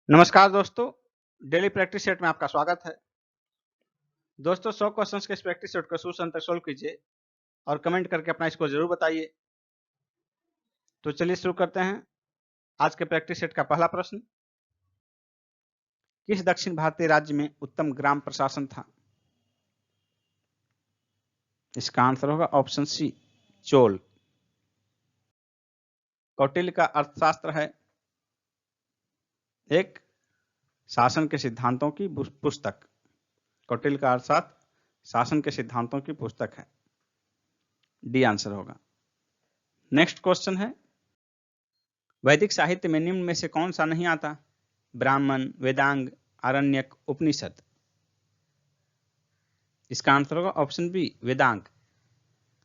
नमस्कार दोस्तों, daily practice set में आपका स्वागत है। दोस्तों 100 क्वेश्चंस के इस प्रैक्टिस सेट को शुरू से अंत तक सोल्व कीजिए और कमेंट करके अपना स्कोर जरूर बताइए। तो चलिए शुरू करते हैं। आज के प्रैक्टिस सेट का पहला प्रश्न, किस दक्षिण भारतीय राज्य में उत्तम ग्राम प्रशासन था? इसका आंसर होगा ऑप्शन सी, चोल। कौटिल्य का अर्थशास्त्र है एक शासन के सिद्धांतों की पुस्तक। कौटिल्य का अर्थशास्त्र शासन के सिद्धांतों की पुस्तक है। डी आंसर होगा। नेक्स्ट क्वेश्चन है, वैदिक साहित्य में निम्न में से कौन सा नहीं आता? ब्राह्मण, वेदांग, आरण्यक, उपनिषद। इसका आंसर होगा ऑप्शन बी, वेदांग।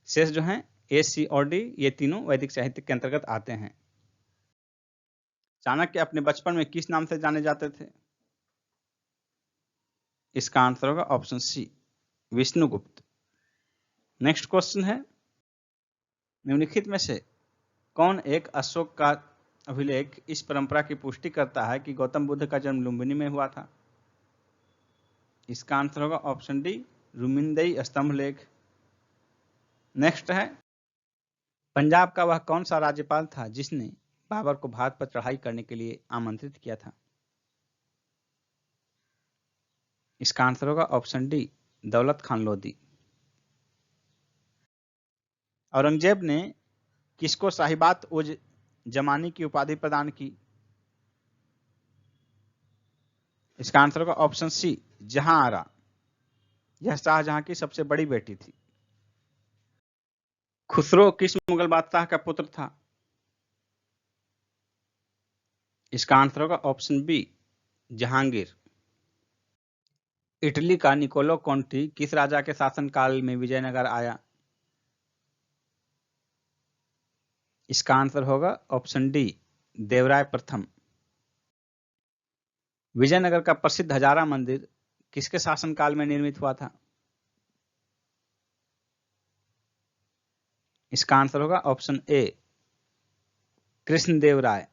शेष जो हैं ए, सी और डी, ये तीनों वैदिक साहित्य के अंतर्गत आते हैं। चाणक्य अपने बचपन में किस नाम से जाने जाते थे? इसका आंसर होगा option C, Vishnugupta. Next question है, निम्नलिखित में से कौन एक अशोक का अभिलेख इस परंपरा की पुष्टि करता है कि गौतम बुद्ध का जन्म लुम्बिनी में हुआ था? इसका आंसर होगा ऑप्शन डी, रुमिंदई स्तंभ लेख। नेक्स्ट है, पंजाब का वह कौन सा राज्यपाल था जिसने बाबर को भारत पर चढ़ाई करने के लिए आमंत्रित किया था? इसका आंसर होगा ऑप्शन डी, दौलत खान लोधी। औरंगजेब ने किसको साहिबात उज जमानी की उपाधि प्रदान की? इसका आंसर होगा ऑप्शन सी, जहां आरा। यह शाहजहां की सबसे बड़ी बेटी थी। खुसरो किस मुगल बादशाह का पुत्र था? इसका आंसर होगा ऑप्शन बी, जहांगीर। इटली का निकोलो कॉन्टी किस राजा के शासनकाल में विजयनगर आया? इसका आंसर होगा ऑप्शन डी, देवराय प्रथम। विजयनगर का प्रसिद्ध हजारा मंदिर किसके शासनकाल में निर्मित हुआ था? इसका आंसर होगा ऑप्शन ए, कृष्णदेवराय।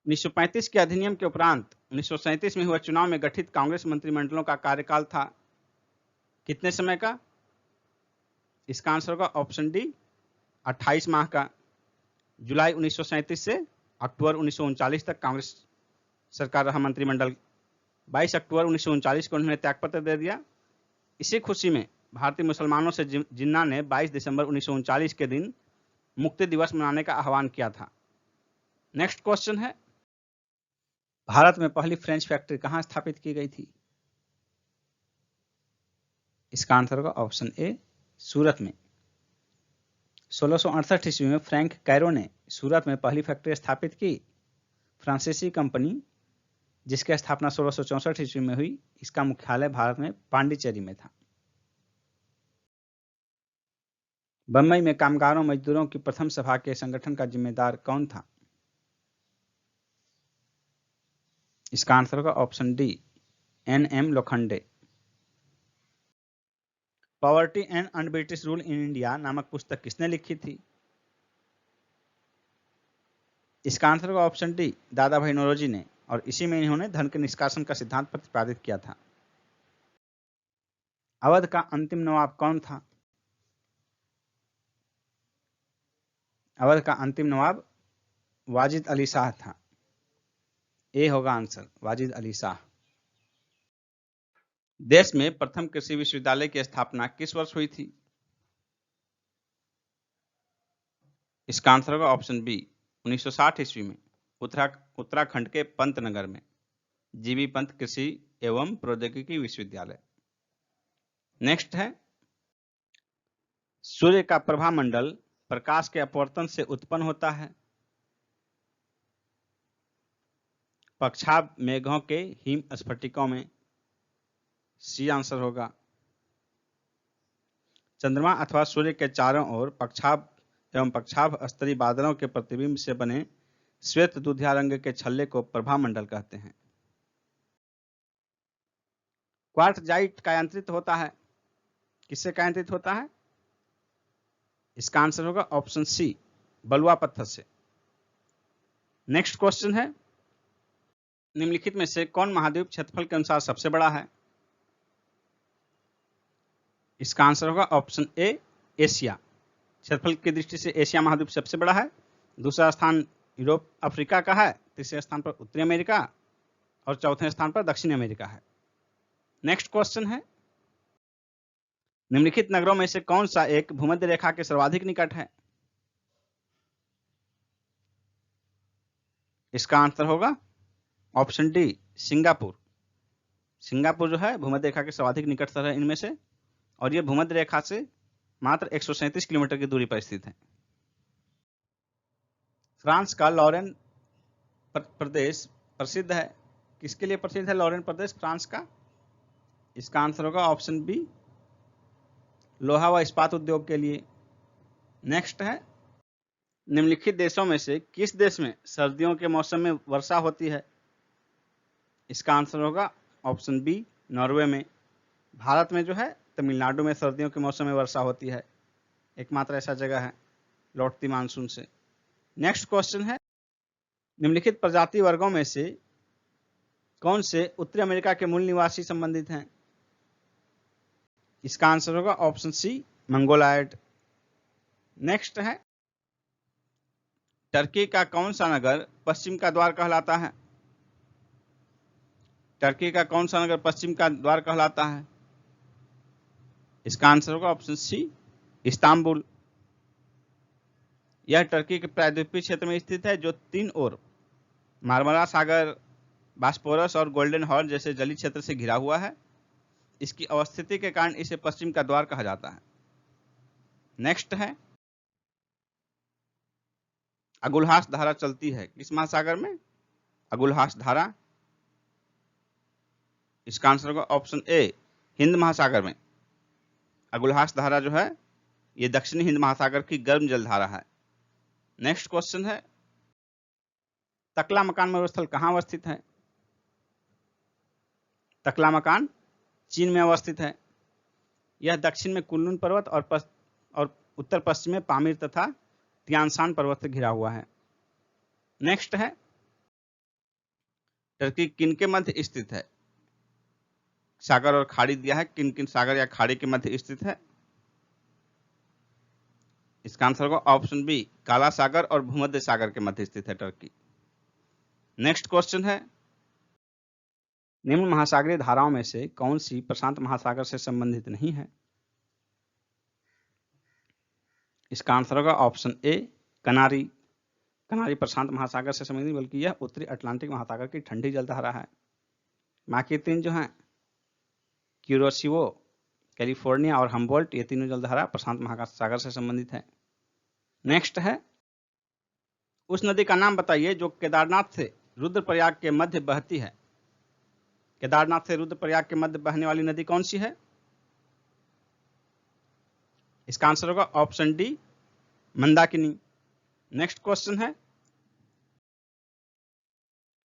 1935 के अधिनियम के उपरांत 1937 में हुआ चुनाव में गठित कांग्रेस मंत्रिमंडलों का कार्यकाल था कितने समय का? इसका आंसर होगा ऑप्शन डी, 28 माह का। जुलाई 1937 से अक्टूबर 1939 तक कांग्रेस सरकार रहा मंत्रिमंडल। 22 अक्टूबर 1939 को उन्होंने त्यागपत्र दे दिया। इसी खुशी में भारतीय मुसलमानों से जिन्ना ने 22 दिसंबर 1939 के दिन मुक्ति दिवस मनाने का आह्वान किया था। नेक्स्ट क्वेश्चन है, भारत में पहली फ्रेंच फैक्ट्री कहां स्थापित की गई थी? इसका आंसर होगा ऑप्शन ए, सूरत में। 1668 ईस्वी में फ्रैंक कैरो ने सूरत में पहली फैक्ट्री स्थापित की। फ्रांसीसी कंपनी जिसकी स्थापना 1664 ईस्वी में हुई, इसका मुख्यालय भारत में पांडिचेरी में था। बम्बई में कामगारों मजदूरों की प्रथम सभा के संगठन का जिम्मेदार कौन था? इसका आंसर होगा option D, N M. Lokhande. Poverty and unBritish rule in India नामक पुस्तक किसने लिखी थी? इसका आंसर होगा ऑप्शन डी, दादा भाई नौरोजी ने, और इसी में इन्होंने धन के निष्कासन का सिद्धांत प्रतिपादित किया था। अवध का अंतिम नवाब कौन था? अवध का अंतिम नवाब वाजिद अली शाह था। ए होगा आंसर, वाजिद अली शाह। देश में प्रथम कृषि विश्वविद्यालय की स्थापना किस वर्ष हुई थी? इसका आंसर होगा ऑप्शन बी, 1960 ईस्वी में उत्तराखंड के पंतनगर में जीबी पंत कृषि एवं प्रौद्योगिकी विश्वविद्यालय। नेक्स्ट है, सूर्य का प्रभामंडल प्रकाश के अपवर्तन से उत्पन्न होता है। पक्षाभ मेघों के हिम स्फटिकों में। सी आंसर होगा। चंद्रमा अथवा सूर्य के चारों ओर पक्षाभ एवं पक्षाभ स्तरीय बादलों के प्रतिबिंब से बने श्वेत दूधिया रंग के छल्ले को प्रभामंडल कहते हैं। क्वार्टजाइट कायांतरित होता है, किससे कायांतरित होता है? इसका आंसर होगा ऑप्शन सी, बलुआ पत्थर से। नेक्स्ट क्वेश्चन है, निम्नलिखित में से कौन महाद्वीप क्षेत्रफल के अनुसार सबसे बड़ा है? इसका आंसर होगा ऑप्शन ए, एशिया। क्षेत्रफल की दृष्टि से एशिया महाद्वीप सबसे बड़ा है। दूसरा स्थान यूरोप अफ्रीका का है, तीसरे स्थान पर उत्तरी अमेरिका और चौथे स्थान पर दक्षिण अमेरिका है। नेक्स्ट क्वेश्चन है, निम्नलिखित नगरों में से कौन सा एक भूमध्य रेखा के सर्वाधिक निकट है? इसका आंसर होगा ऑप्शन डी, सिंगापुर। सिंगापुर जो है भूमध्य रेखा के सर्वाधिक निकट शहर है इनमें से, और यह भूमध्य रेखा से मात्र 137 किलोमीटर की दूरी पर स्थित है। फ्रांस का लॉरेन प्रदेश प्रसिद्ध है, किसके लिए प्रसिद्ध है लॉरेन प्रदेश फ्रांस का? इसका आंसर होगा ऑप्शन बी, लोहा व इस्पात उद्योग के लिए। नेक्स्ट है, निम्नलिखित देशों में से किस देश में सर्दियों के मौसम में वर्षा होती है? इसका आंसर होगा ऑप्शन बी, नॉर्वे में। भारत में जो है तमिलनाडु में सर्दियों के मौसम में वर्षा होती है, एकमात्र ऐसा जगह है लौटती मानसून से। नेक्स्ट क्वेश्चन है, निम्नलिखित प्रजाति वर्गों में से कौन से उत्तरी अमेरिका के मूल निवासी संबंधित हैं? इसका आंसर होगा ऑप्शन सी, मंगोलायड। नेक्स्ट है, टर्की का कौन सा नगर पश्चिम का द्वार कहलाता है? टर्की का कौन सा नगर पश्चिम का द्वार कहलाता है? इसका आंसर होगा ऑप्शन सी, इस्तांबुल। यह टर्की के प्रायद्वीपीय क्षेत्र में स्थित है जो तीन ओर मार्मरा सागर, बास्पोरस और गोल्डन हॉर्न जैसे जलीय क्षेत्र से घिरा हुआ है। इसकी अवस्थिति के कारण इसे पश्चिम का द्वार कहा जाता है। नेक्स्ट है, अगुलहास धारा चलती है किस महासागर में? अगुलहास धारा, इसका आंसर होगा ऑप्शन ए, हिंद महासागर में। अगुलहास धारा जो है ये दक्षिणी हिंद महासागर की गर्म जल धारा है। नेक्स्ट क्वेश्चन है, तकला-मकान मरुस्थल कहां अवस्थित है? तकला-मकान चीन में अवस्थित है। यह दक्षिण में कुनलुन पर्वत और उत्तर पश्चिम में पामीर तथा तियानशान पर्वत से घिरा हुआ है। नेक्स्ट है, टर्की किन के मध्य स्थित है? सागर और खाड़ी दिया है, किन किन सागर या खाड़ी के मध्य स्थित है? इसका आंसर होगा ऑप्शन बी, काला सागर और भूमध्य सागर के मध्य स्थित है टर्की। नेक्स्ट क्वेश्चन है, निम्न महासागरीय धाराओं में से कौन सी प्रशांत महासागर से संबंधित नहीं है? इसका आंसर होगा ऑप्शन ए, कनारी। कनारी प्रशांत महासागर से संबंधित, बल्कि यह उत्तरी अटलांटिक महासागर की ठंडी जलधारा है। बाकी तीन जो हैं क्यूरोसिवो, कैलिफोर्निया और हम्बोल्ट, ये तीनों जलधारा प्रशांत महासागर से संबंधित है। नेक्स्ट है, उस नदी का नाम बताइए जो केदारनाथ से रुद्रप्रयाग के मध्य बहती है। केदारनाथ से रुद्रप्रयाग के मध्य बहने वाली नदी कौन सी है? इसका आंसर होगा option D, Mandakini. Next question है,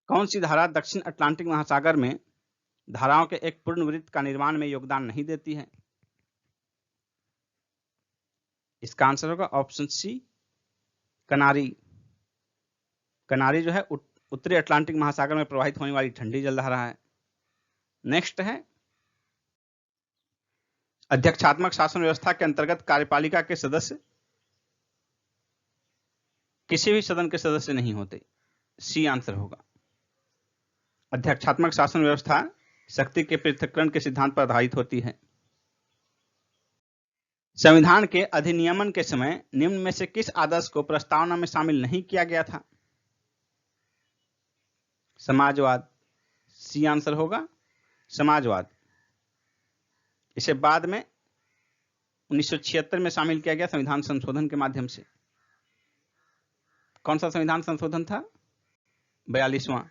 कौन सी धारा दक्षिण अटलांटिक महासागर में धाराओं के एक पूर्ण वृत्त का निर्माण में योगदान नहीं देती है? इसका आंसर होगा ऑप्शन सी, कनारी। कनारी जो है उत्तरी अटलांटिक महासागर में प्रवाहित होने वाली ठंडी जलधारा है। नेक्स्ट है, अध्यक्षात्मक शासन व्यवस्था के अंतर्गत कार्यपालिका के सदस्य किसी भी सदन के सदस्य नहीं होते। सी आंसर होगा। अध्यक्षात्मक शासन व्यवस्था शक्ति के पृथक्करण के सिद्धांत पर आधारित होती है। संविधान के अधिनियमन के समय निम्न में से किस आदर्श को प्रस्तावना में शामिल नहीं किया गया था? समाजवाद। सी आंसर होगा समाजवाद। इसे बाद में 1976 में शामिल किया गया संविधान संशोधन के माध्यम से। कौन सा संविधान संशोधन था? 42वां।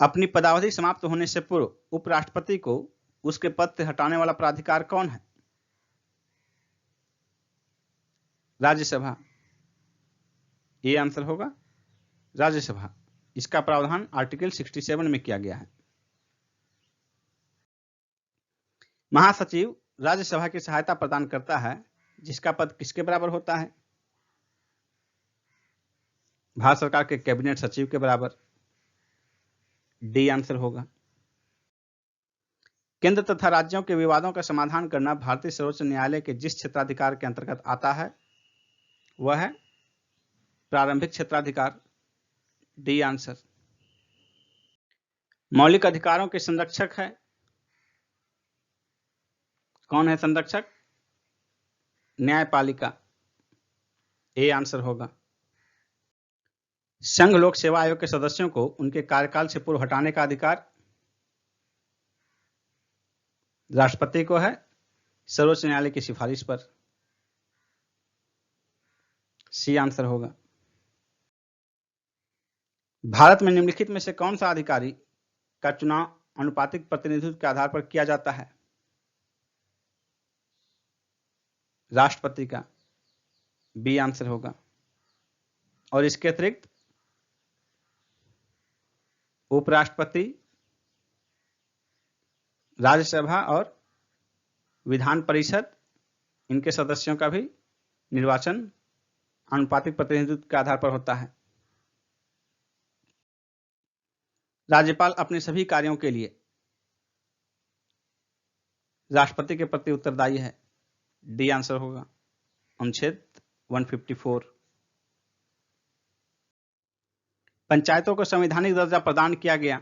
अपनी पदावधि समाप्त होने से पूर्व उपराष्ट्रपति को उसके पद से हटाने वाला प्राधिकार कौन है? राज्यसभा। ये आंसर होगा राज्यसभा। इसका प्रावधान आर्टिकल 67 में किया गया है। महासचिव राज्यसभा की सहायता प्रदान करता है, जिसका पद किसके बराबर होता है? भारत सरकार के कैबिनेट सचिव के बराबर, डी आंसर होगा। केंद्र तथा राज्यों के विवादों का समाधान करना भारतीय सर्वोच्च न्यायालय के जिस क्षेत्राधिकार के अंतर्गत आता है वह है प्रारंभिक क्षेत्राधिकार, डी आंसर। मौलिक अधिकारों के संरक्षक है, कौन है संरक्षक? न्यायपालिका, ए आंसर होगा। संघ लोक सेवा आयोग के सदस्यों को उनके कार्यकाल से पूर्व हटाने का अधिकार राष्ट्रपति को है, सर्वोच्च न्यायालय की सिफारिश पर, सी आंसर होगा। भारत में निम्नलिखित में से कौन सा अधिकारी का चुनाव अनुपातिक प्रतिनिधित्व के आधार पर किया जाता है? राष्ट्रपति का, बी आंसर होगा। और इसके अतिरिक्त उपराष्ट्रपति, राज्यसभा और विधान परिषद, इनके सदस्यों का भी निर्वाचन अनुपातिक प्रतिनिधित्व के आधार पर होता है। राज्यपाल अपने सभी कार्यों के लिए राष्ट्रपति के प्रति उत्तरदायी है, डी आंसर होगा। अनुच्छेद 154। पंचायतों को संवैधानिक दर्जा प्रदान किया गया,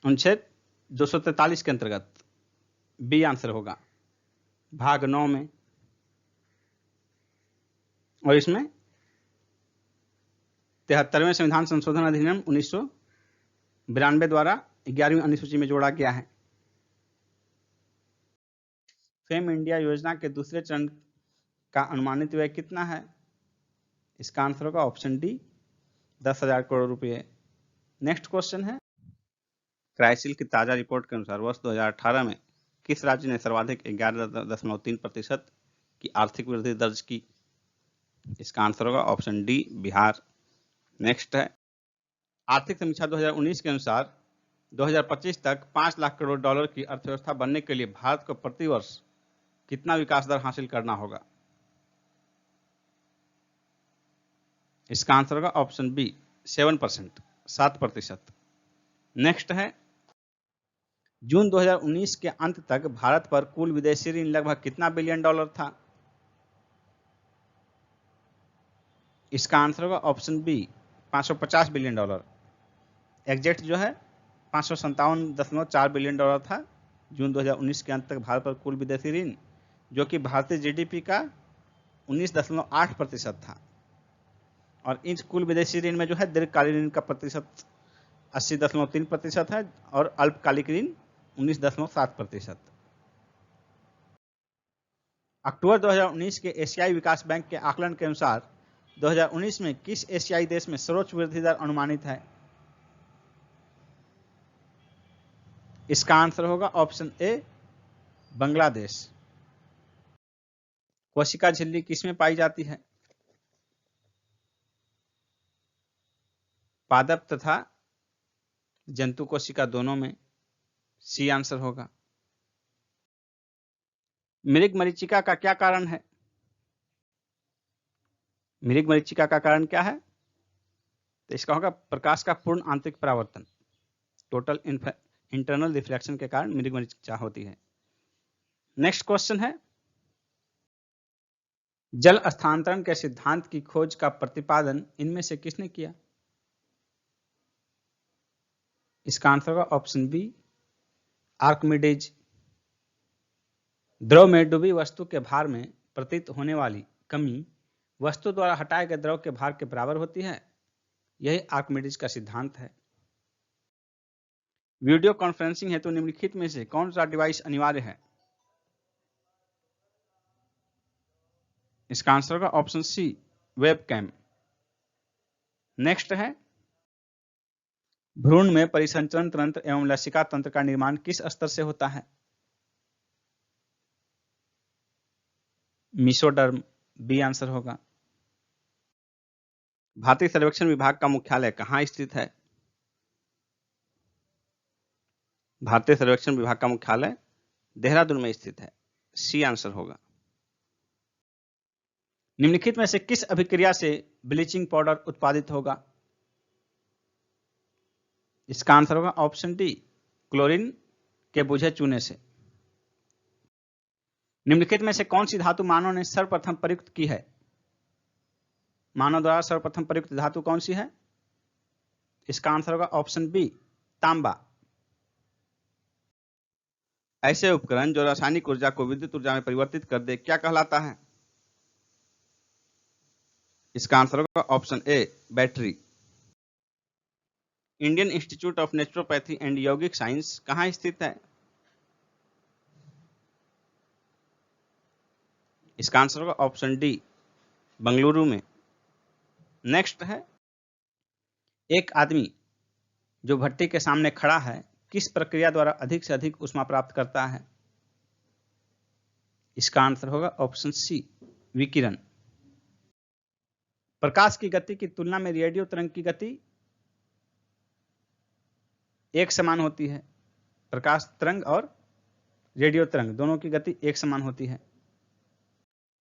अनुच्छेद 243 के अंतर्गत, बी आंसर होगा, भाग 9 में। और इसमें 73वें संविधान संशोधन अधिनियम 1992 द्वारा 11वीं अनुसूची में जोड़ा गया है। फेम इंडिया योजना के दूसरे चरण का अनुमानित व्यय कितना है? इसका आंसर होगा ऑप्शन डी, 10,000 करोड़ रुपए। नेक्स्ट क्वेश्चन है, क्राइसिल की ताजा रिपोर्ट के अनुसार वर्ष 2018 में किस राज्य ने सर्वाधिक 11.3% की आर्थिक वृद्धि दर्ज की? इसका आंसर होगा ऑप्शन डी, बिहार। नेक्स्ट है, आर्थिक समीक्षा 2019 के अनुसार 2025 तक 5 लाख करोड़ डॉलर की अर्थव्यवस्था बनने के लिए भारत को प्रतिवर्ष कितना विकास दर हासिल करना होगा? इसका आंसर होगा ऑप्शन बी, 7%, 7%। नेक्स्ट है, जून 2019 के अंत तक भारत पर कुल विदेशी ऋण लगभग कितना बिलियन डॉलर था? इसका आंसर होगा option B, 550 billion dollar. Exact जो है 557.4 बिलियन डॉलर था जून 2019 के अंत तक भारत पर कुल विदेशी ऋण, जो कि भारतीय जीडीपी का 19.8% था। और इस कुल विदेशी ऋण में जो है दीर्घकालीन ऋण का प्रतिशत 80.3% है और अल्पकालिक ऋण 19.7%। अक्टूबर 2019 के एशियाई विकास बैंक के आकलन के अनुसार 2019 में किस एशियाई देश में सर्वोच्च वृद्धि दर अनुमानित है? इसका आंसर होगा ऑप्शन ए, बांग्लादेश। कोशिका झिल्ली किसमें पाई जाती है? पादप तथा जंतु कोशिका दोनों में, सी आंसर होगा। मृग मरीचिका का क्या कारण है? मृग मरीचिका का कारण क्या है? तो इसका होगा प्रकाश का पूर्ण आंतरिक परावर्तन, टोटल इंटरनल रिफ्लेक्शन के कारण मृग मरीचिका होती है। नेक्स्ट क्वेश्चन है, जल स्थानांतरण के सिद्धांत की खोज का प्रतिपादन इनमें से किसने किया? इसका आंसर होगा ऑप्शन बी, आर्किमिडीज। द्रव में डूबी वस्तु के भार में प्रतीत होने वाली कमी वस्तु द्वारा हटाए गए द्रव के भार के बराबर होती है, यही आर्किमिडीज का सिद्धांत है। वीडियो कॉन्फ्रेंसिंग हेतु निम्नलिखित में से कौन सा डिवाइस अनिवार्य है? इसका आंसर होगा ऑप्शन सी, वेबकैम। नेक्स्ट है, भ्रूण में परिसंचरण तंत्र एवं लसिका तंत्र का निर्माण किस स्तर से होता है? मीसोडर्म, बी आंसर होगा। भारतीय सर्वेक्षण विभाग का मुख्यालय कहाँ स्थित है? भारतीय सर्वेक्षण विभाग का मुख्यालय देहरादून में स्थित है, सी आंसर होगा। निम्नलिखित में से किस अभिक्रिया से ब्लीचिंग पाउडर उत्पादित होगा? इसका आंसर होगा ऑप्शन डी, क्लोरीन के बुझे चूने से। निम्नलिखित में से कौन सी धातु मानव ने सर्वप्रथम प्रयुक्त की है? मानव द्वारा सर्वप्रथम प्रयुक्त धातु कौन सी है? इसका आंसर होगा ऑप्शन बी, तांबा। ऐसे उपकरण जो रासायनिक ऊर्जा को विद्युत ऊर्जा में परिवर्तित कर दे क्या कहलाता है? इसका आंसर होगा option A, battery. Indian institute of naturopathy and यौगिक साइंस कहाँ स्थित है? इसका आंसर होगा ऑप्शन डी, बंगलुरु में। नेक्स्ट है, एक आदमी जो भट्टी के सामने खड़ा है किस प्रक्रिया द्वारा अधिक से अधिक ऊष्मा प्राप्त करता है? इसका आंसर होगा ऑप्शन सी, विकिरण। प्रकाश की गति की तुलना में रेडियो तरंग की गति एक समान होती है। प्रकाश तरंग और रेडियो तरंग दोनों की गति एक समान होती है।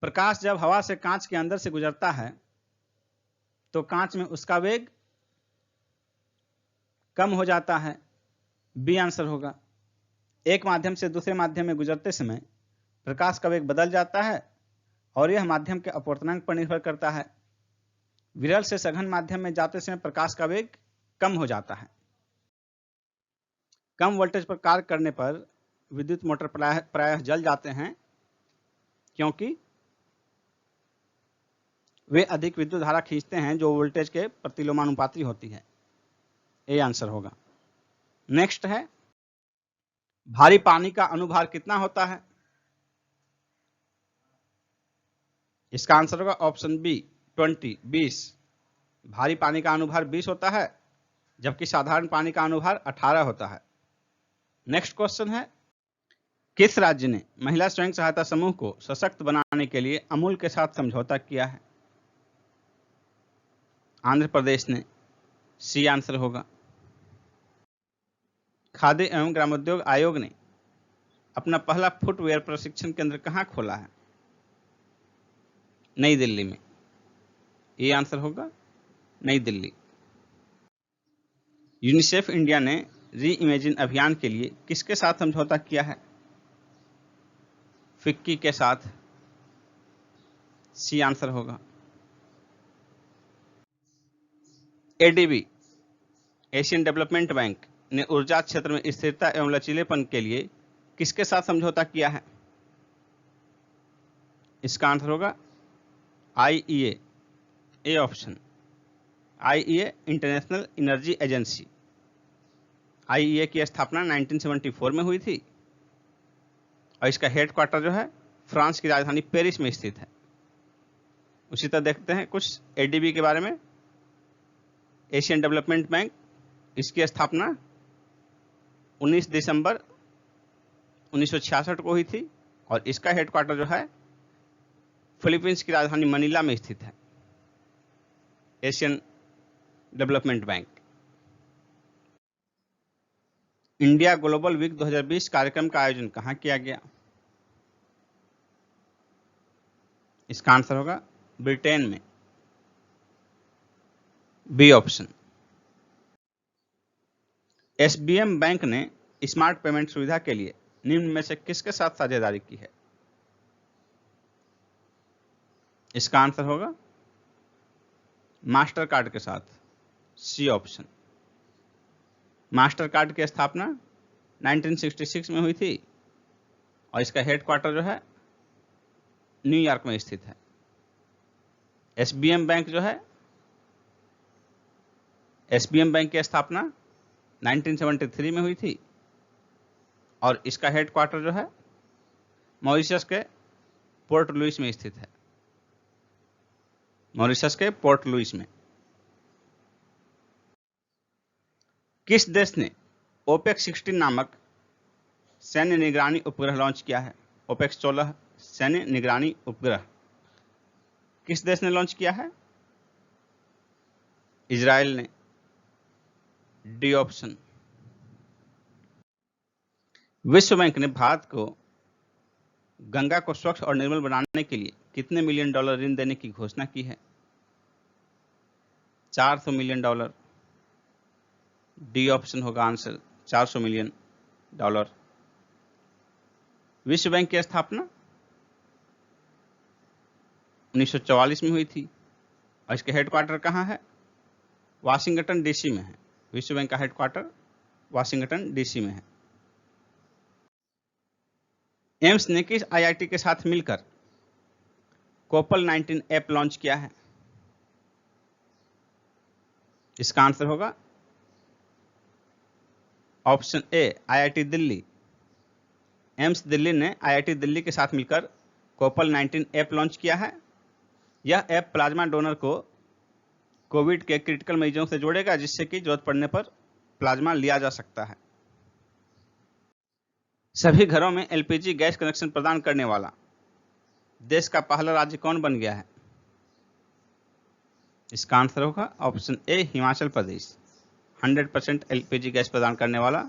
प्रकाश जब हवा से कांच के अंदर से गुजरता है तो कांच में उसका वेग कम हो जाता है। बी आंसर होगा। एक माध्यम से दूसरे माध्यम में गुजरते समय प्रकाश का वेग बदल जाता है और यह माध्यम के अपवर्तनांक पर निर्भर करता है। विरल से सघन माध्यम में जाते समय प्रकाश का वेग कम हो जाता है। कम वोल्टेज पर कार्य करने पर विद्युत मोटर प्रायः जल जाते हैं क्योंकि वे अधिक विद्युत धारा खींचते हैं जो वोल्टेज के प्रतिलोमानुपाती होती है। ए आंसर होगा। नेक्स्ट है, भारी पानी का अनुभार कितना होता है? इसका आंसर होगा ऑप्शन बी, 20। भारी पानी का अनुभार 20 होता है जबकि साधारण पानी का अनुभार 18 होता है। नेक्स्ट क्वेश्चन है, किस राज्य ने महिला स्वयं सहायता समूह को सशक्त बनाने के लिए अमूल के साथ समझौता किया है? आंध्र प्रदेश ने। सी आंसर होगा। खाद्य एवं ग्रामोद्योग आयोग ने अपना पहला फुटवेयर प्रशिक्षण केंद्र कहां खोला है? नई दिल्ली में। ये आंसर होगा नई दिल्ली। यूनिसेफ इंडिया ने री इमेजिन अभियान के लिए किसके साथ समझौता किया है? फिक्की के साथ। सी आंसर होगा। एडीबी, एशियन डेवलपमेंट बैंक ने ऊर्जा क्षेत्र में स्थिरता एवं लचीलेपन के लिए किसके साथ समझौता किया है? इसका आंसर होगा IEA. A option. IEA international energy agency. IEA की स्थापना 1974 में हुई थी और इसका हेडक्वार्टर जो है फ्रांस की राजधानी पेरिस में स्थित है। उसी तरह देखते हैं कुछ एडीबी के बारे में। एशियन डेवलपमेंट बैंक, इसकी स्थापना 19 दिसंबर 1966 को हुई थी और इसका हेडक्वार्टर जो है फिलीपींस की राजधानी मनीला में स्थित है। Asian development bank. India global week 2020 कार्यक्रम का आयोजन कहां किया गया? इसका आंसर होगा ब्रिटेन में। B option. एसबीएम बैंक ने स्मार्ट पेमेंट सुविधा के लिए निम्न में से किसके साथ साझेदारी की है? इसका आंसर होगा मास्टर कार्ड के साथ। C option. मास्टर कार्ड की स्थापना 1966 में हुई थी और इसका हेडक्वार्टर जो है न्यूयॉर्क में स्थित है। एसबीएम बैंक जो है, एसबीएम बैंक की स्थापना 1973 में हुई थी और इसका हेडक्वार्टर जो है मॉरिशस के पोर्ट लुइस में स्थित है। मॉरिशस के पोर्ट लुइस में। किस देश ने ओपेक 16 नामक सैन्य निगरानी उपग्रह लॉन्च किया है? ओपेक 16 सैन्य निगरानी उपग्रह किस देश ने लॉन्च किया है? इजराइल ने। D option. विश्व बैंक ने भारत को गंगा को स्वच्छ और निर्मल बनाने के लिए कितने मिलियन डॉलर ऋण देने की घोषणा की है? 400 मिलियन डॉलर। डी ऑप्शन होगा आंसर, 400 मिलियन डॉलर। विश्व बैंक की स्थापना 1944 में हुई थी और इसके हेडक्वार्टर कहाँ है? वाशिंगटन डीसी में है। विश्व बैंक का हेडक्वार्टर वाशिंगटन डीसी में है। एम्स ने किस आईआईटी के साथ मिलकर कोपल 19 ऐप लॉन्च किया है? इसका आंसर होगा option A, IIT Delhi. AIIMS Delhi ने आईआईटी दिल्ली के साथ मिलकर कोपल 19 ऐप लॉन्च किया है। यह ऐप प्लाज्मा डोनर को कोविड के क्रिटिकल मरीजों से जोड़ेगा, जिससे कि जरूरत पड़ने पर प्लाज्मा लिया जा सकता है। सभी घरों में एलपीजी गैस कनेक्शन प्रदान करने वाला देश का पहला राज्य कौन बन गया है? इसका आंसर होगा option A, Himachal Pradesh. 100% LPG gas प्रदान करने वाला,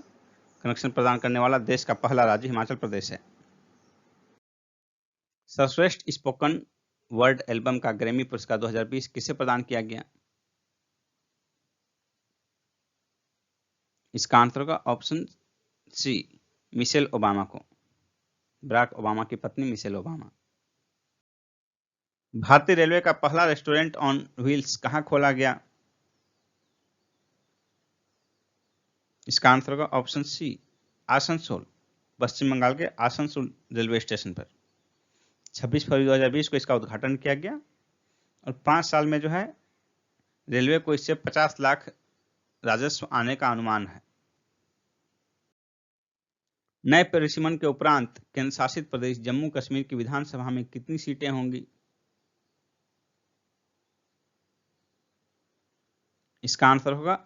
कनेक्शन प्रदान करने वाला देश का पहला राज्य हिमाचल प्रदेश है। सर्वश्रेष्ठ स्पोकन वर्ड एल्बम का ग्रैमी पुरस्कार 2020 किसे प्रदान किया गया? इसका आंसर होगा ऑप्शन सी, मिशेल ओबामा को। बराक ओबामा की पत्नी मिशेल ओबामा। भारतीय रेलवे का पहला रेस्टोरेंट ऑन व्हील्स कहां खोला गया? इसका आंसर होगा ऑप्शन सी, आसनसोल, पश्चिम बंगाल के आसनसोल रेलवे स्टेशन पर 26 फरवरी 2020 को इसका उद्घाटन किया गया और 5 साल में जो है रेलवे को इससे 50 लाख राजस्व आने का अनुमान है। नए परिसीमन के उपरांत केंद्र शासित प्रदेश जम्मू कश्मीर की विधानसभा में कितनी सीटें होंगी? इसका आंसर होगा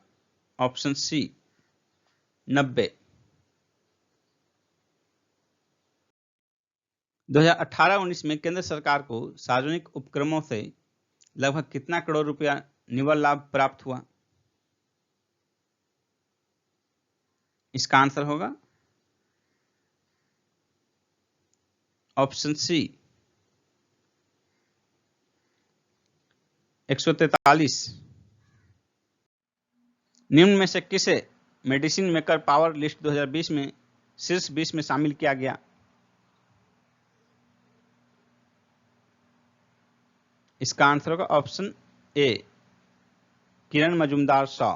ऑप्शन सी, 90। 2018-19 में केंद्र सरकार को सार्वजनिक उपक्रमों से लगभग कितना करोड़ रुपया निव्वल लाभ प्राप्त हुआ? इसका आंसर होगा ऑप्शन सी, 143। निम्न में से किसे मेडिसिन मेकर पावर लिस्ट 2020 में शीर्ष 20 में शामिल किया गया? इसका आंसर होगा ऑप्शन ए, किरण मजूमदार शॉ।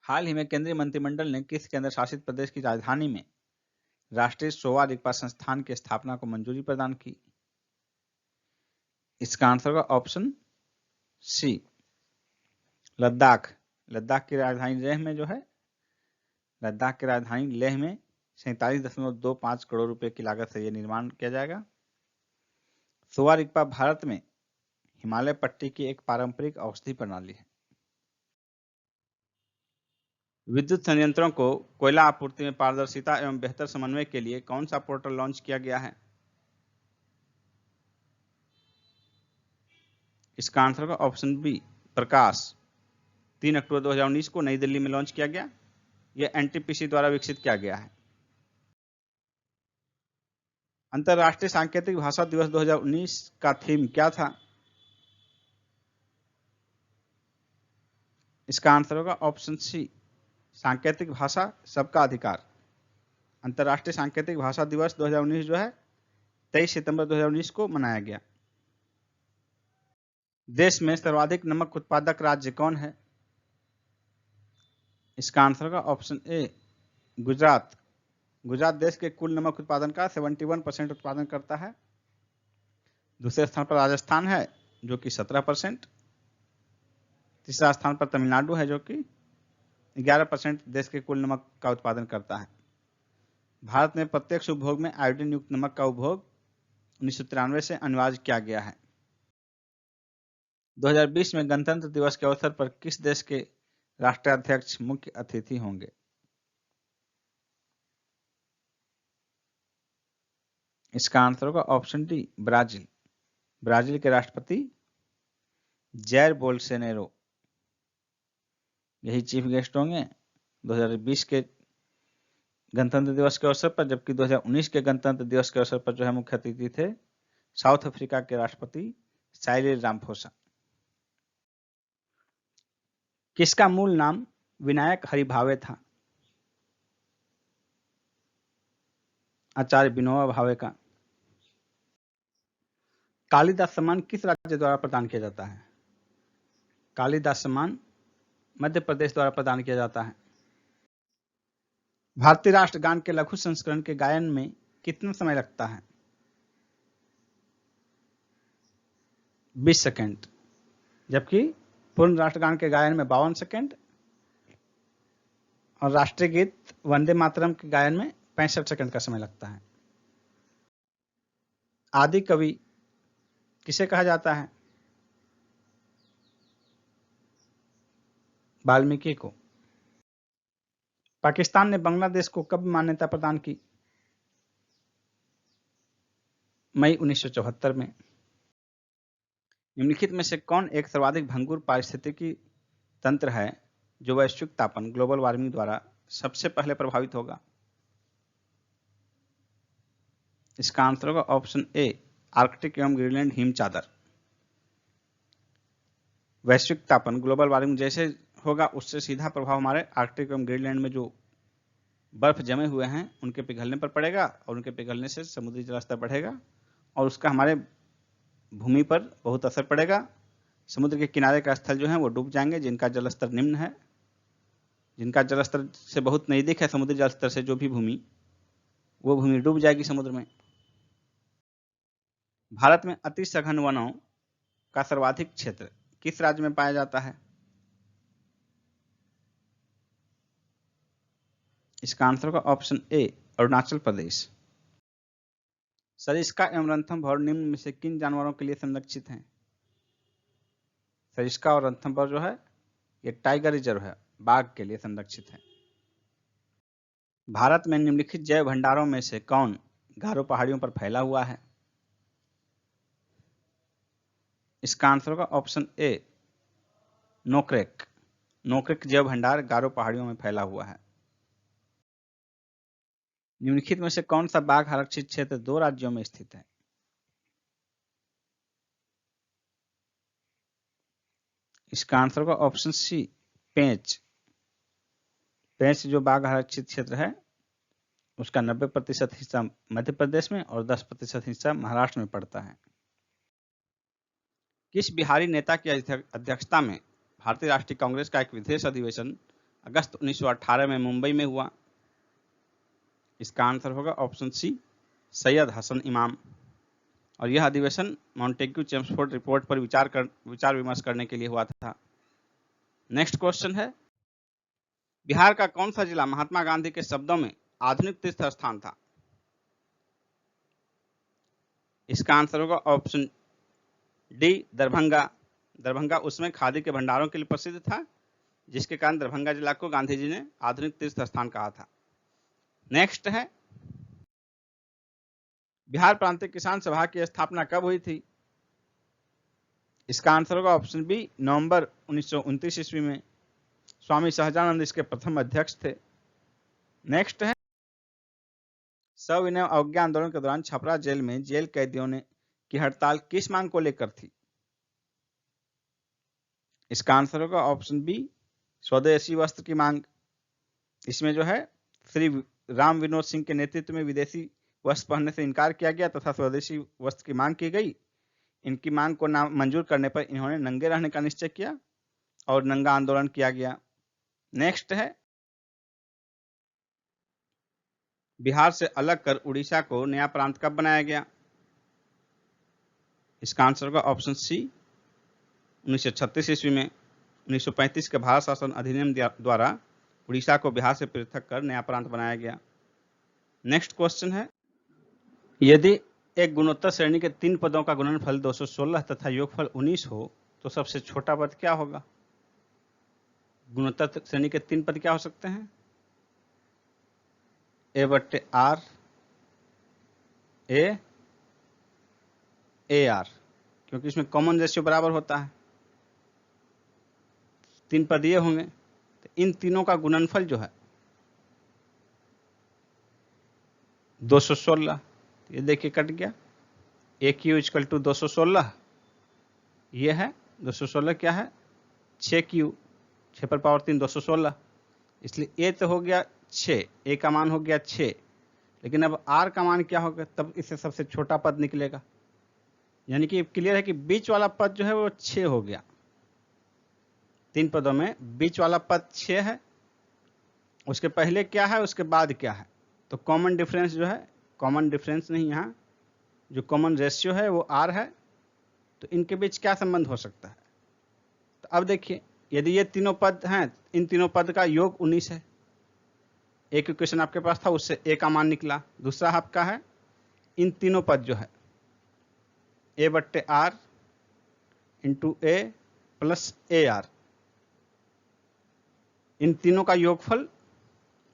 हाल ही में केंद्रीय मंत्रिमंडल ने किस केंद्र शासित प्रदेश की राजधानी में राष्ट्रीय सोवा रिगपा संस्थान की स्थापना को मंजूरी प्रदान की? इसका आंसर होगा ऑप्शन सी, लद्दाख। लद्दाख की राजधानी लेह में जो है, लद्दाख की राजधानी लेह में 47.25 करोड़ रुपए की लागत से यह निर्माण किया जाएगा। सोवा रिगपा भारत में हिमालय पट्टी की एक पारंपरिक औषधि प्रणाली है। विद्युत संयंत्रों को कोयला आपूर्ति में पारदर्शिता एवं बेहतर समन्वय के लिए कौन सा पोर्टल लॉन्च किया गया है? इसका आंसर होगा ऑप्शन बी, प्रकाश। 3 अक्टूबर 2019 को नई दिल्ली में लॉन्च किया गया। यह एनटीपीसी द्वारा विकसित किया गया है। अंतर्राष्ट्रीय सांकेतिक भाषा दिवस 2019 का थीम क्या था? इसका आंसर होगा ऑप्शन सी, सांकेतिक भाषा सबका अधिकार। अंतर्राष्ट्रीय सांकेतिक भाषा दिवस 2019 जो है 23 सितंबर 2019 को मनाया गया। देश में सर्वाधिक नमक उत्पादक राज्य कौन है? इसका आंसर होगा ऑप्शन ए, गुजरात। गुजरात देश के कुल नमक उत्पादन का 71% उत्पादन करता है। दूसरे स्थान पर राजस्थान है जो कि 17%। तीसरा स्थान पर तमिलनाडु है जो कि 11% देश के कुल नमक का उत्पादन करता है। भारत में प्रत्यक्ष उपभोग में आयोडीन युक्त नमक का उपभोग 1993 से अनिवार्य किया गया है। 2020 में गणतंत्र दिवस के अवसर पर किस देश के राष्ट्राध्यक्ष मुख्य अतिथि होंगे? इसका आंसर होगा ऑप्शन डी, ब्राजील। ब्राजील के राष्ट्रपति जैर बोल्सोनारो यही चीफ गेस्ट होंगे 2020 के गणतंत्र दिवस के अवसर पर, जबकि 2019 के गणतंत्र दिवस के अवसर पर जो है मुख्य अतिथि थे साउथ अफ्रीका के राष्ट्रपति साइरिल रामफोसा। किसका मूल नाम विनायक हरिभावे था? आचार्य विनोबा भावे का। कालिदास सम्मान किस राज्य द्वारा प्रदान किया जाता है? कालिदास सम्मान मध्य प्रदेश द्वारा प्रदान किया जाता है। भारतीय राष्ट्रगान के लघु संस्करण के गायन में कितना समय लगता है? 20 सेकंड, जबकि पूर्ण राष्ट्रगान के गायन में 52 सेकंड और राष्ट्रीय गीत वंदे मातरम के गायन में 65 सेकंड का समय लगता है। आदि कवि किसे कहा जाता है? वाल्मीकि को। पाकिस्तान ने बांग्लादेश को कब मान्यता प्रदान की? मई 1974 में। निम्नलिखित में से कौन एक सर्वाधिक भंगुर पारिस्थितिकी तंत्र है जो वैश्विक तापन ग्लोबल वार्मिंग द्वारा सबसे पहले प्रभावित होगा? इसका आंसर होगा ऑप्शन ए, आर्कटिक एवं ग्रीनलैंड हिम चादर। वैश्विक तापन ग्लोबल वार्मिंग जैसे होगा उससे सीधा प्रभाव हमारे आर्कटिक एवं ग्रीनलैंड में जो बर्फ जमे हुए हैं उनके पिघलने पर पड़ेगा, और उनके पिघलने से समुद्री जलस्तर बढ़ेगा और उसका हमारे भूमि पर बहुत असर पड़ेगा। समुद्र के किनारे का स्थल जो है वो डूब जाएंगे, जिनका जलस्तर निम्न है, जिनका जलस्तर से बहुत नजदीक है समुद्री जलस्तर से जो भी भूमि, वो भूमि डूब जाएगी समुद्र में। भारत में अति सघन वनों का सर्वाधिक क्षेत्र किस राज्य में पाया जाता है? इसका आंसर होगा ऑप्शन ए, अरुणाचल प्रदेश। सरिस्का एवं रणथंभौर निम्न में से किन जानवरों के लिए संरक्षित हैं? सरिस्का और रणथंभौर जो है ये टाइगर रिजर्व है, बाघ के लिए संरक्षित है। भारत में निम्नलिखित जैव भंडारों में से कौन गारो पहाड़ियों पर फैला हुआ है? इसका आंसर होगा ऑप्शन ए, नोक्रेक। नोक्रेक जैव भंडार गारो पहाड़ियों में फैला हुआ है। निम्नलिखित में से कौन सा बाघ आरक्षित क्षेत्र 2 राज्यों में स्थित है? इसका आंसर होगा ऑप्शन सी, पेंच। पेंच जो बाघ आरक्षित क्षेत्र है उसका 90% हिस्सा मध्य प्रदेश में और 10% हिस्सा महाराष्ट्र में पड़ता है। किस बिहारी नेता की अध्यक्षता में भारतीय राष्ट्रीय कांग्रेस का एक विशेष अधिवेशन अगस्त 1918 में मुंबई में हुआ? इसका आंसर होगा ऑप्शन सी, सैयद हसन इमाम। और यह अधिवेशन मॉन्टेग्यू चेम्सफोर्ड रिपोर्ट पर विचार विमर्श करने के लिए हुआ था। नेक्स्ट क्वेश्चन है, बिहार का कौन सा जिला महात्मा गांधी के शब्दों में आधुनिक तीर्थ स्थान था? इसका आंसर होगा ऑप्शन डी, दरभंगा। दरभंगा उसमें खादी के भंडारों के लिए प्रसिद्ध था, जिसके कारण दरभंगा जिला को गांधी जी ने आधुनिक तीर्थ स्थान कहा था। नेक्स्ट है, बिहार प्रांतीय किसान सभा की स्थापना कब हुई थी? इसका आंसर होगा ऑप्शन बी, नवंबर 1929 ईस्वी में। स्वामी सहजानंद इसके प्रथम अध्यक्ष थे। नेक्स्ट है, सविनय अवज्ञा आंदोलन के दौरान छपरा जेल में जेल कैदियों ने की हड़ताल किस मांग को लेकर थी? इसका आंसर होगा ऑप्शन बी, स्वदेशी वस्त्र की मांग। इसमें जो है श्री राम विनोद सिंह के नेतृत्व में विदेशी वस्त्र पहनने से इनकार किया गया तथा स्वदेशी वस्त्र की मांग की गई। इनकी मांग को मंजूर करने पर इन्होंने नंगे रहने का निश्चय किया और नंगा आंदोलन किया गया। नेक्स्ट है, बिहार से अलग कर उड़ीसा को नया प्रांत कब बनाया गया? इसका आंसर होगा ऑप्शन सी, 1936 ईस्वी में। 1935 के भारत शासन अधिनियम द्वारा उड़ीसा को बिहार से पृथक कर नया प्रांत बनाया गया। नेक्स्ट क्वेश्चन है, यदि एक गुणोत्तर श्रेणी के 3 पदों का गुणनफल 216 तथा योगफल 19 हो तो सबसे छोटा पद क्या होगा? गुणोत्तर श्रेणी के 3 पद क्या हो सकते हैं? A/R, AR, क्योंकि इसमें कॉमन रेशियो बराबर होता है। 3 पद ये होंगे, तो इन तीनों का गुणनफल जो है 216, ये देखिए कट गया। ए क्यू इक्वल टू 216, ये है 216 क्या है 6 क्यू, 6 पर पावर 3 216, इसलिए ए तो हो गया 6, ए का मान हो गया 6, लेकिन अब आर का मान क्या होगा, तब इससे सबसे छोटा पद निकलेगा, यानी कि क्लियर है कि बीच वाला पद जो है वो 6 हो गया। 3 पदों में बीच वाला पद 6 है, उसके पहले क्या है उसके बाद क्या है, तो कॉमन डिफरेंस जो है, कॉमन डिफरेंस नहीं, यहाँ जो कॉमन रेशियो है वो आर है, तो इनके बीच क्या संबंध हो सकता है। तो अब देखिए यदि ये तीनों पद हैं, इन तीनों पद का योग 19 है, एक इक्वेशन आपके पास था उससे ए का मान निकला, दूसरा आपका है इन तीनों पद जो है ए बट्टे R into a plus a R, इन तीनों का योगफल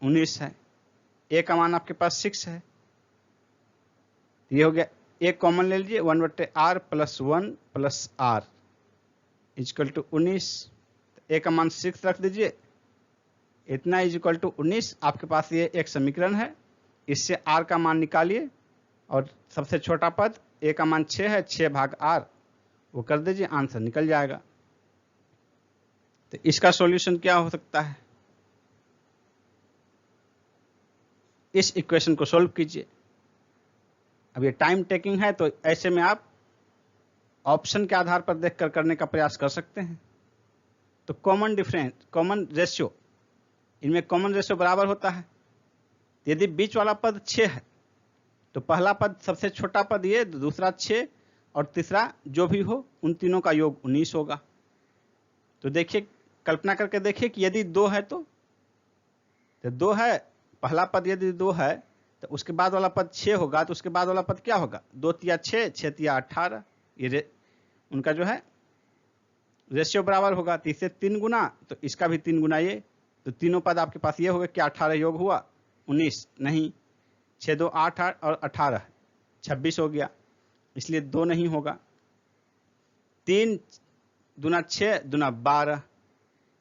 19 है, ए का मान आपके पास 6 है, ये हो गया, एक कॉमन ले लीजिए 1 बट्टे r plus 1 plus r equal to 19, a का मान 6 रख दीजिए, इतना इक्वल टू 19, आपके पास ये एक समीकरण है, इससे आर का मान निकालिए और सबसे छोटा पद ए का मान 6 है, 6 भाग आर वो कर दीजिए, आंसर निकल जाएगा। तो इसका सॉल्यूशन क्या हो सकता है, इस इक्वेशन को सॉल्व कीजिए। अब ये टाइम टेकिंग है, तो ऐसे में आप ऑप्शन के आधार पर देखकर करने का प्रयास कर सकते हैं। तो कॉमन डिफरेंस, कॉमन रेशियो, इनमें कॉमन रेशियो बराबर होता है, यदि बीच वाला पद 6 है तो पहला पद सबसे छोटा पद ये, दूसरा 6 और तीसरा जो भी हो उन तीनों का योग 19 होगा। तो देखिए कल्पना करके देखिए कि यदि 2 है तो 2 है, पहला पद यदि 2 है तो उसके बाद वाला पद 6 होगा, तो उसके बाद वाला पद क्या होगा, 2 तिया 6, 6 तिया 18, ये उनका जो है रेशियो बराबर होगा, तो इससे 3 गुना, तो इसका भी 3 गुना ये, तो तीनों पद आपके पास ये हो गया, क्या 18 योग हुआ 19 नहीं, 6 2 8 और 18 26 हो गया, इसलिए 2 नहीं होगा। 3 दूना 6 दूना 12,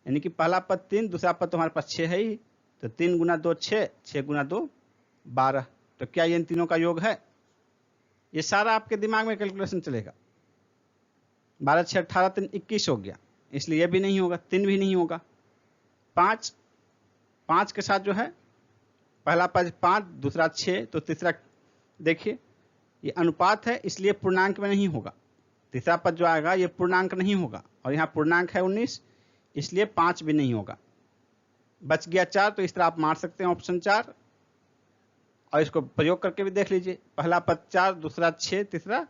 यानी कि पहला पद 3, दूसरा पद तुम्हारे पास 6 है ही, तो 3 गुना 2 6, 6 गुना 2 12, तो क्या ये इन तीनों का योग है, ये सारा आपके दिमाग में कैलकुलेशन चलेगा। 12 6 18 3 21 हो गया, इसलिए ये भी नहीं होगा, 3 भी नहीं होगा। 5 के साथ जो है पहला पद 5, दूसरा 6, तो तीसरा देखिए ये अनुपात है, इसलिए पूर्णांक में नहीं होगा, तीसरा पद जो आएगा ये पूर्णांक नहीं होगा, और यहाँ पूर्णांक है 19, इसलिए 5 भी नहीं होगा। बच गया 4, तो इस तरह आप मार सकते हैं ऑप्शन 4, और इसको प्रयोग करके भी देख लीजिए, पहला पद 4, दूसरा 6, तीसरा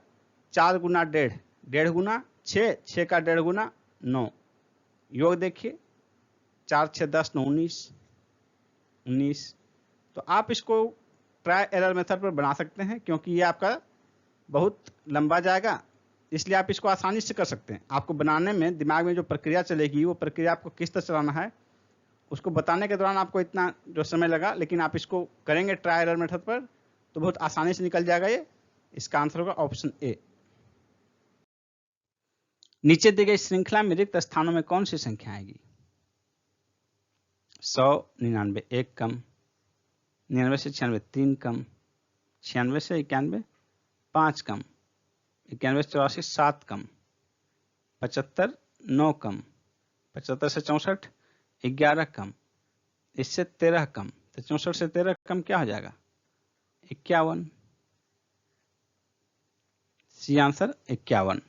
4 गुना 1.5, 1.5 गुना 6, 6 का 1.5 गुना 9, योग देखिए 4 6 10 9 19। तो आप इसको ट्राई एरर मेथड पर बना सकते हैं, क्योंकि ये आपका बहुत लंबा जाएगा, इसलिए आप इसको आसानी से कर सकते हैं। आपको बनाने में दिमाग में जो प्रक्रिया चलेगी, वो प्रक्रिया आपको किस तरह चलाना है उसको बताने के दौरान आपको इतना जो समय लगा, लेकिन आप इसको करेंगे ट्राई एरर मेथड पर तो बहुत आसानी से निकल जाएगा ये। इसका आंसर होगा ऑप्शन ए। नीचे दी गई श्रृंखला में रिक्त स्थानों में कौन सी संख्या आएगी, 100 99 1 कम, 99 से 96 3 कम, 96 से 91 5 कम, 91 से 84 7 कम, 75 9 कम, 75 से 64 11 कम, इससे 13 कम, तो 64 से 13 कम क्या हो जाएगा 51, सी आंसर 51।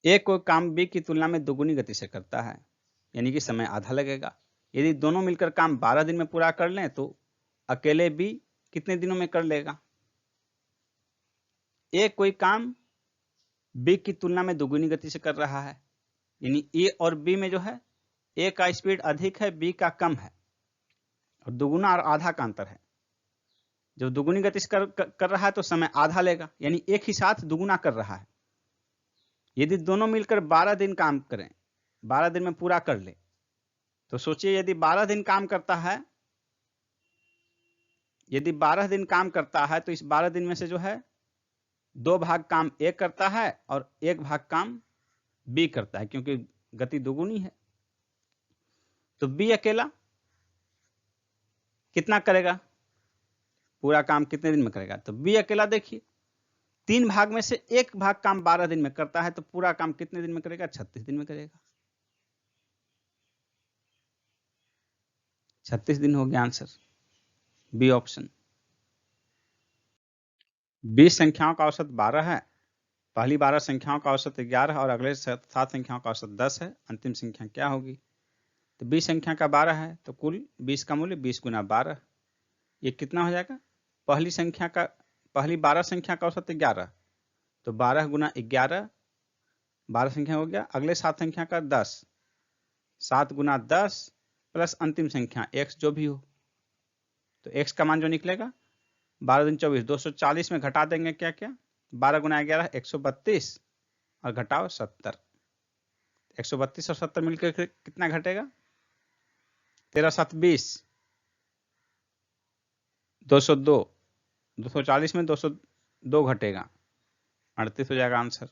ए कोई काम बी की तुलना में दोगुनी गति से करता है, यानी कि समय आधा लगेगा। यदि दोनों मिलकर काम 12 दिन में पूरा कर लें तो अकेले बी कितने दिनों में कर लेगा। ए कोई काम बी की तुलना में दोगुनी गति से कर रहा है, यानी ए और बी में जो है ए का स्पीड अधिक है, बी का कम है, और दोगुना और आधा का अंतर है। जब दोगुनी गति से कर रहा है तो समय आधा लेगा, यानी एक ही साथ दुगुना कर रहा है। यदि दोनों मिलकर 12 दिन काम करें, 12 दिन में पूरा कर ले, तो सोचिए यदि 12 दिन काम करता है, यदि 12 दिन काम करता है तो इस 12 दिन में से जो है 2 भाग काम ए करता है और 1 भाग काम बी करता है, क्योंकि गति दोगुनी है। तो बी अकेला कितना करेगा, पूरा काम कितने दिन में करेगा? तो बी अकेला देखिए 3 भाग में से 1 भाग काम 12 दिन में करता है, तो पूरा काम कितने दिन में करेगा? 36 दिन में करेगा। 36 दिन हो गया आंसर, बी ऑप्शन। 20 संख्याओं का औसत 12 है, पहली 12 संख्याओं का औसत 11 और अगले 7 संख्याओं का औसत 10 है, अंतिम संख्या क्या होगी? तो 20 संख्या का 12 है, तो कुल 20 का मूल्य 20 गुना 12, ये कितना हो जाएगा? पहली 12 संख्या का औसत 11, तो 12 गुना 11 12 संख्या हो गया। अगले 7 संख्या का 10, 7 गुना 10 प्लस अंतिम संख्या x जो भी हो, तो x का मान जो निकलेगा 12 दूनी 24, 240 में घटा देंगे क्या क्या? 12 गुना 11 132 और घटाओ 70, 132 और 70 मिलकर कितना घटेगा? 13 7 20, 202, 240 में 202 घटेगा, 38 हो जाएगा आंसर।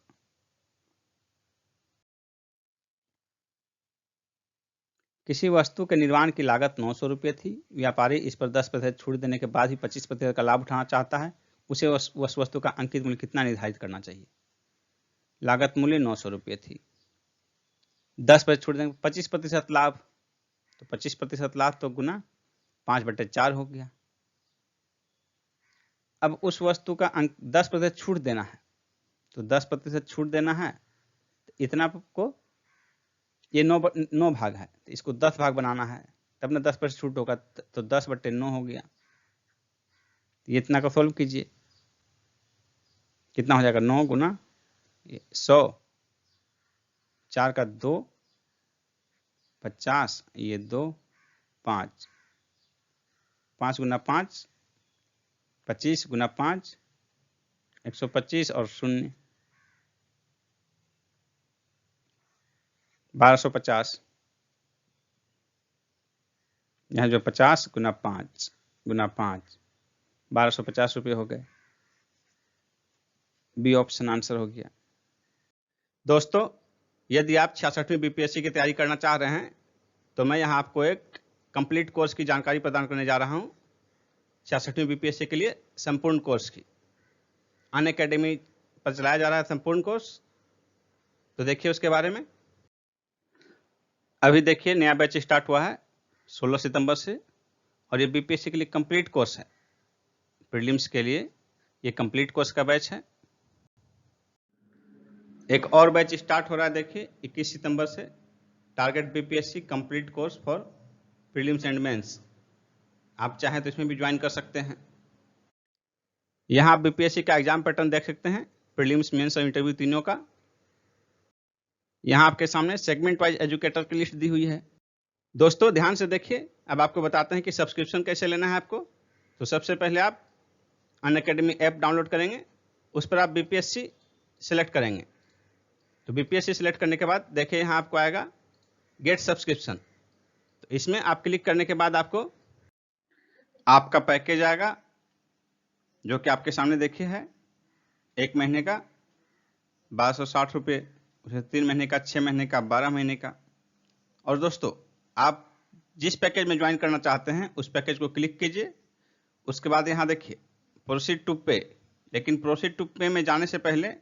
किसी वस्तु के निर्माण की लागत 900 रुपये थी, व्यापारी इस पर 10% छूट देने के बाद भी 25% का लाभ उठाना चाहता है, उसे उस वस्तु का अंकित मूल्य कितना निर्धारित करना चाहिए? लागत मूल्य 900 रुपये थी, 10% छूट देंगे 25% लाभ, तो 25% लाभ तो गुना 5/4 हो गया। अब उस वस्तु का 10% छूट देना है, तो 10% छूट देना है, तो इतना को ये 9 भाग है, तो इसको 10 भाग बनाना है, तब ना 10% छूट होगा, तो 10/9 हो गया। ये इतना को सोल्व कीजिए, कितना हो जाएगा? 9 गुना 100, 4 का 2 50, ये 2 5, 5 गुना 5 25 गुना 5 125 और 0 1250, यहाँ जो 50 गुना 5 1250 रुपये हो गए, बी ऑप्शन आंसर हो गया। दोस्तों, यदि आप 66वीं बीपीएससी की तैयारी करना चाह रहे हैं तो मैं यहाँ आपको एक कंप्लीट कोर्स की जानकारी प्रदान करने जा रहा हूँ, 66वीं बीपीएससी के लिए संपूर्ण कोर्स की। अनअकैडमी पर चलाया जा रहा है संपूर्ण कोर्स, तो देखिए उसके बारे में। अभी देखिए नया बैच स्टार्ट हुआ है 16 सितंबर से, और ये बीपीएससी के लिए कंप्लीट कोर्स है। प्रीलिम्स के लिए ये कंप्लीट कोर्स का बैच है। एक और बैच स्टार्ट हो रहा है, देखिए 21 सितंबर से, target BPSC complete course for prelims and mains. आप चाहें तो इसमें भी ज्वाइन कर सकते हैं। यहाँ आप बीपीएससी का एग्जाम पैटर्न देख सकते हैं, प्रीलिम्स, मेंस और इंटरव्यू तीनों का। यहाँ आपके सामने सेगमेंट वाइज एजुकेटर की लिस्ट दी हुई है। दोस्तों ध्यान से देखिए, अब आपको बताते हैं कि सब्सक्रिप्शन कैसे लेना है आपको। तो सबसे पहले आप अनअकैडमी ऐप डाउनलोड करेंगे, उस पर आप बीपीएससी सिलेक्ट करेंगे। तो बीपीएससी सिलेक्ट करने के बाद देखिए यहाँ आपको आएगा गेट सब्सक्रिप्शन, तो इसमें आप क्लिक करने के बाद आपको आपका पैकेज आएगा, जो कि आपके सामने देखिए है 1 महीने का 1260 रुपये, 3 महीने का, 6 महीने का, 12 महीने का। और दोस्तों आप जिस पैकेज में ज्वाइन करना चाहते हैं उस पैकेज को क्लिक कीजिए। उसके बाद यहाँ देखिए प्रोसीड टू पे, लेकिन प्रोसीड टू पे में जाने से पहले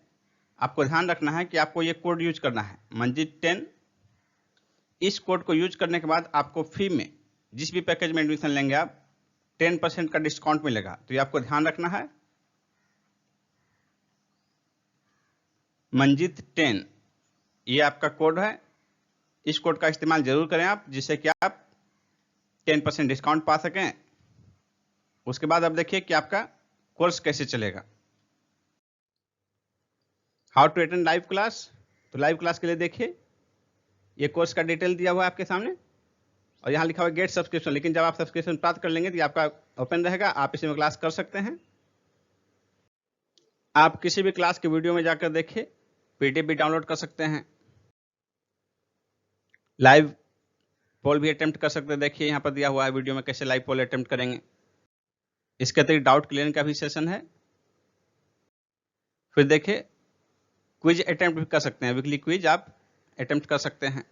आपको ध्यान रखना है कि आपको ये कोड यूज करना है, मंजित 10। इस कोड को यूज करने के बाद आपको फ्री में जिस भी पैकेज में एडमिशन लेंगे आप 10% का डिस्काउंट मिलेगा, तो ये आपको ध्यान रखना है। मंजित 10 ये आपका कोड है, इस कोड का इस्तेमाल जरूर करें आप, जिससे कि आप 10% डिस्काउंट पा सकें। उसके बाद अब देखिए कि आपका कोर्स कैसे चलेगा। How to attend live class, तो लाइव क्लास के लिए देखिए ये कोर्स का डिटेल दिया हुआ है आपके सामने, और यहाँ लिखा हुआ है गेट सब्सक्रिप्शन। लेकिन जब आप सब्सक्रिप्शन प्राप्त कर लेंगे तो ये आपका ओपन रहेगा, आप इसी में क्लास कर सकते हैं। आप किसी भी क्लास के वीडियो में जाकर देखिए, पीडीएफ भी डाउनलोड कर सकते हैं, लाइव पोल भी अटेम्प्ट कर सकते हैं। देखिए यहाँ पर दिया हुआ है वीडियो में कैसे लाइव पोल अटेम्प्ट करेंगे। इसके अतिरिक्त डाउट क्लियर का भी सेशन है। फिर देखिए क्विज अटेम्प्ट भी कर सकते हैं, वीकली क्विज आप अटेम्प्ट कर सकते हैं।